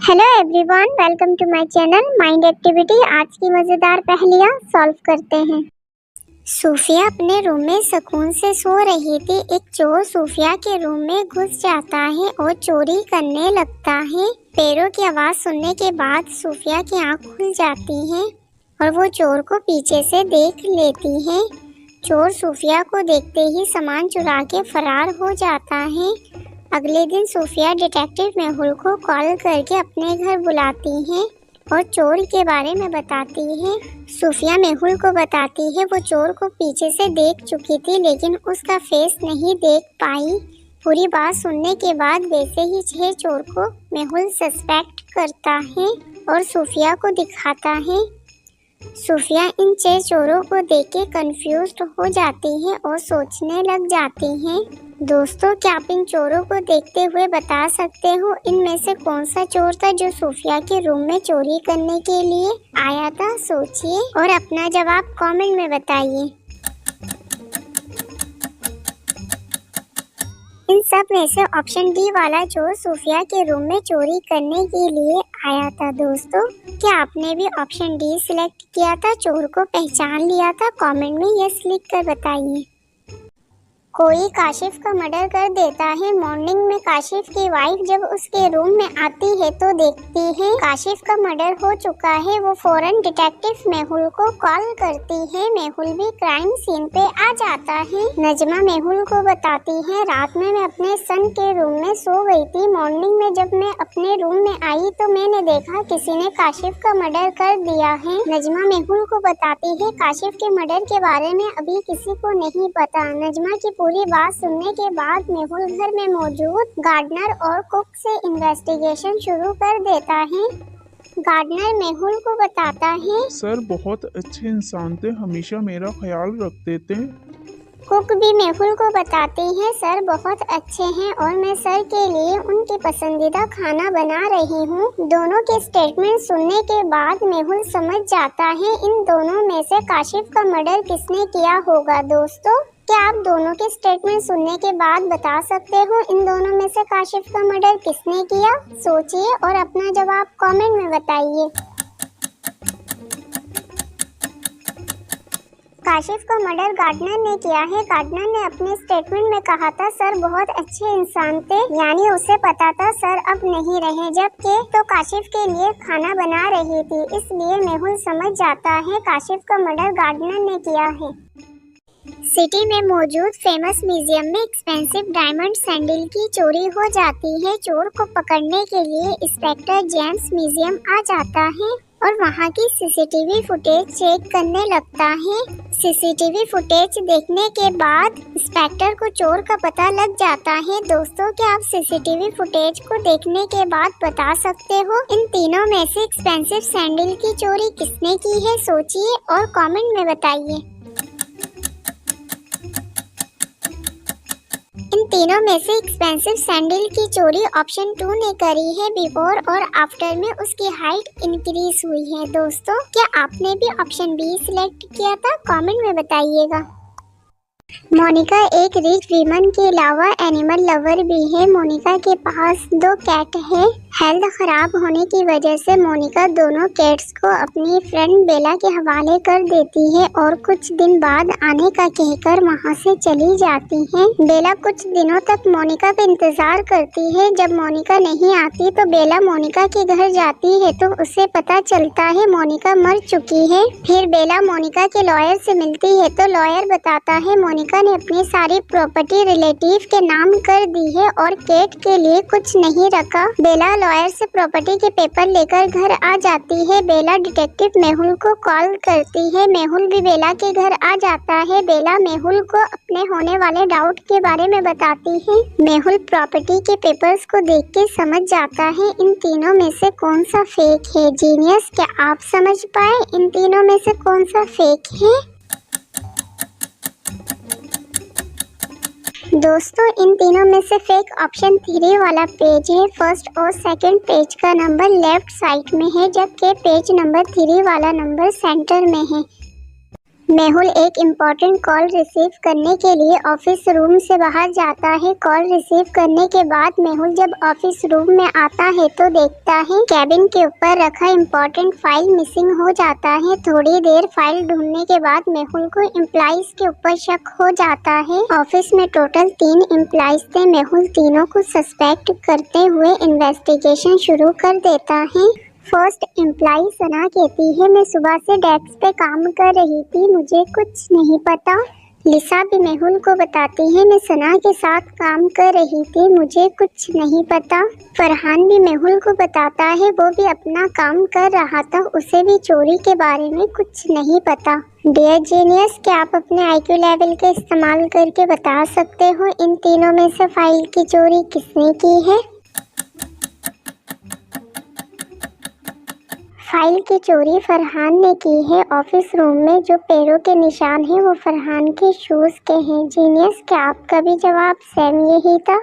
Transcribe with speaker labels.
Speaker 1: Hello everyone, welcome to my channel mind activity. आज की मज़ेदार पहेलियाँ सॉल्व करते हैं। सूफिया अपने रूम में सुकून से सो रही थी। एक चोर सूफिया के रूम में घुस जाता है और चोरी करने लगता है। पैरों की आवाज़ सुनने के बाद सूफिया की आँख खुल जाती है और वो चोर को पीछे से देख लेती है। चोर सूफिया को देखते ही सामान चुरा के फरार हो जाता है। अगले दिन सूफिया डिटेक्टिव मेहुल को कॉल करके अपने घर बुलाती है और चोर के बारे में बताती है। सूफिया मेहुल को बताती है वो चोर को पीछे से देख चुकी थी लेकिन उसका फेस नहीं देख पाई। पूरी बात सुनने के बाद वैसे ही 6 चोर को मेहुल सस्पेक्ट करता है और सूफिया को दिखाता है। सूफिया इन 6 चोरों को देख के कंफ्यूज्ड हो जाती है और सोचने लग जाती है। दोस्तों, क्या आप इन चोरों को देखते हुए बता सकते हो इनमें से कौन सा चोर था जो सूफिया के रूम में चोरी करने के लिए आया था? सोचिए और अपना जवाब कमेंट में बताइए। इन सब में से ऑप्शन डी वाला चोर सूफिया के रूम में चोरी करने के लिए आया था। दोस्तों, क्या आपने भी ऑप्शन डी सिलेक्ट किया था, चोर को पहचान लिया था? कमेंट में यस लिख कर बताइए। कोई काशिफ का मर्डर कर देता है। मॉर्निंग में काशिफ की वाइफ जब उसके रूम में आती है तो देखती है काशिफ का मर्डर हो चुका है। वो फौरन डिटेक्टिव मेहुल को कॉल करती है। मेहुल भी क्राइम सीन पे आ जाता है। नजमा मेहुल को बताती है रात में मैं अपने सन के रूम में सो गई थी। मॉर्निंग में जब मैं अपने रूम में आई तो मैंने देखा किसी ने काशिफ का मर्डर कर दिया है। नजमा मेहुल को बताती है काशिफ के मर्डर के बारे में अभी किसी को नहीं पता। नजमा की पूरी बात सुनने के बाद मेहुल घर में मौजूद गार्डनर और कुक से इन्वेस्टिगेशन शुरू कर देता है। गार्डनर मेहुल को बताता है
Speaker 2: सर बहुत अच्छे इंसान थे, हमेशा मेरा ख्याल रखते थे।
Speaker 1: कुक भी मेहुल को बताती है सर बहुत अच्छे हैं और मैं सर के लिए उनके पसंदीदा खाना बना रही हूँ। दोनों के स्टेटमेंट सुनने के बाद मेहुल समझ जाता है इन दोनों में से काशिफ का मर्डर किसने किया होगा। दोस्तों, क्या आप दोनों के स्टेटमेंट सुनने के बाद बता सकते हो इन दोनों में से काशिफ का मर्डर किसने किया? सोचिए और अपना जवाब कमेंट में बताइए। काशिफ का मर्डर गार्डनर ने किया है। गार्डनर ने अपने स्टेटमेंट में कहा था सर बहुत अच्छे इंसान थे, यानी उसे पता था सर अब नहीं रहे, जबकि तो काशिफ के लिए खाना बना रही थी। इसलिए मेहुल समझ जाता है काशिफ का मर्डर गार्डनर ने किया है। सिटी में मौजूद फेमस म्यूजियम में एक्सपेंसिव डायमंड सैंडल की चोरी हो जाती है। चोर को पकड़ने के लिए इंस्पेक्टर जेम्स म्यूजियम आ जाता है और वहां की सीसीटीवी फुटेज चेक करने लगता है। सीसीटीवी फुटेज देखने के बाद इंस्पेक्टर को चोर का पता लग जाता है। दोस्तों, क्या आप सीसीटीवी फुटेज को देखने के बाद बता सकते हो इन तीनों में से एक्सपेंसिव सैंडल की चोरी किसने की है? सोचिए और कमेंट में बताइए। इन तीनों में से एक्सपेंसिव सैंडल की चोरी ऑप्शन 2 ने करी है। बिफोर और आफ्टर में उसकी हाइट इंक्रीज हुई है। दोस्तों, क्या आपने भी ऑप्शन बी सिलेक्ट किया था? कमेंट में बताइएगा। मोनिका एक रिच वीमन के अलावा एनिमल लवर भी है। मोनिका के पास 2 कैट है। हेल्थ खराब होने की वजह से मोनिका दोनों कैट्स को अपनी फ्रेंड बेला के हवाले कर देती है और कुछ दिन बाद आने का कहकर वहां से चली जाती है। बेला कुछ दिनों तक मोनिका का इंतजार करती है। जब मोनिका नहीं आती तो बेला मोनिका के घर जाती है तो उसे पता चलता है मोनिका मर चुकी है। फिर बेला मोनिका के लॉयर से मिलती है तो लॉयर बताता है मोनिका ने अपनी सारी प्रॉपर्टी रिलेटिव के नाम कर दी है और कैट के लिए कुछ नहीं रखा। बेला लॉयर से प्रॉपर्टी के पेपर लेकर घर आ जाती है। बेला डिटेक्टिव मेहुल को कॉल करती है। मेहुल भी बेला के घर आ जाता है। बेला मेहुल को अपने होने वाले डाउट के बारे में बताती है। मेहुल प्रॉपर्टी के पेपर्स को देख के समझ जाता है इन तीनों में से कौन सा फेक है। जीनियस, क्या आप समझ पाए इन तीनों में से कौन सा फेक है? दोस्तों, इन तीनों में से फेक ऑप्शन 3 वाला पेज है। फर्स्ट और सेकंड पेज का नंबर लेफ्ट साइड में है, जबकि पेज नंबर 3 वाला नंबर सेंटर में है। मेहुल एक इम्पोर्टेंट कॉल रिसीव करने के लिए ऑफिस रूम से बाहर जाता है। कॉल रिसीव करने के बाद मेहुल जब ऑफिस रूम में आता है तो देखता है कैबिन के ऊपर रखा इम्पोर्टेंट फाइल मिसिंग हो जाता है। थोड़ी देर फाइल ढूंढने के बाद मेहुल को एम्प्लॉइज के ऊपर शक हो जाता है। ऑफिस में टोटल 3 एम्प्लॉइज थे। मेहुल तीनों को सस्पेक्ट करते हुए इन्वेस्टिगेशन शुरू कर देता है। फर्स्ट एम्प्लॉय सना कहती है, मैं सुबह से डेस्क पे काम कर रही थी, मुझे कुछ नहीं पता। लिसा भी मेहुल को बताती है, मैं सना के साथ काम कर रही थी, मुझे कुछ नहीं पता। फरहान भी मेहुल को बताता है वो भी अपना काम कर रहा था, उसे भी चोरी के बारे में कुछ नहीं पता। डियर जीनियस, क्या आप अपने IQ लेवल का इस्तेमाल करके बता सकते हो इन तीनों में से फाइल की चोरी किसने की है? फाइल की चोरी फरहान ने की है। ऑफिस रूम में जो पैरों के निशान हैं वो फरहान के शूज के हैं। जीनियस, क्या आपका भी जवाब सेम यही था?